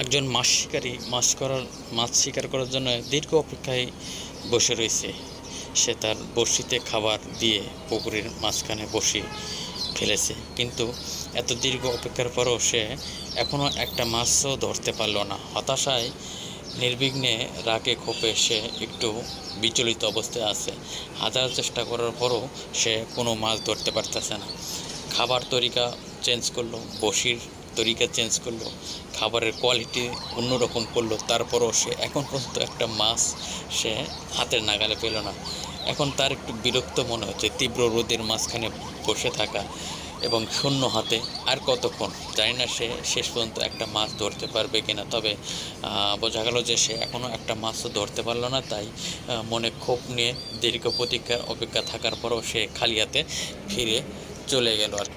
একজন মাছ শিকার করার জন্য দীর্ঘ অপেক্ষায় বসে রয়েছে। সে তার বড়শিতে খাবার দিয়ে পুকুরের মাঝখানে বসি ফেলেছে, কিন্তু এত দীর্ঘ অপেক্ষার পরও সে এখনও একটা মাছও ধরতে পারল না। হতাশায় নির্বিঘ্নে রাগে ক্ষোভে সে একটু বিচলিত অবস্থায় আছে। হাজার চেষ্টা করার পরও সে কোনো মাছ ধরতে পারতেছে না। খাবার তরিকা চেঞ্জ করলো, বড়শির তরিকা চেঞ্জ করলো, খাবারের কোয়ালিটি অন্যরকম করলো, তারপরও সে এখন পর্যন্ত একটা মাছ সে হাতের নাগালে পেল না। এখন তার একটু বিরক্ত মনে হচ্ছে তীব্র রোদের মাঝখানে বসে থাকা এবং শূন্য হাতে। আর কতক্ষণ জানি না সে শেষ পর্যন্ত একটা মাছ ধরতে পারবে কিনা, তবে বোঝা গেল যে সে এখনও একটা মাছও ধরতে পারলো না। তাই মনে ক্ষোভ নিয়ে দীর্ঘ প্রতীক্ষার অপেক্ষা থাকার পরও সে খালি হাতে ফিরে চলে গেল আর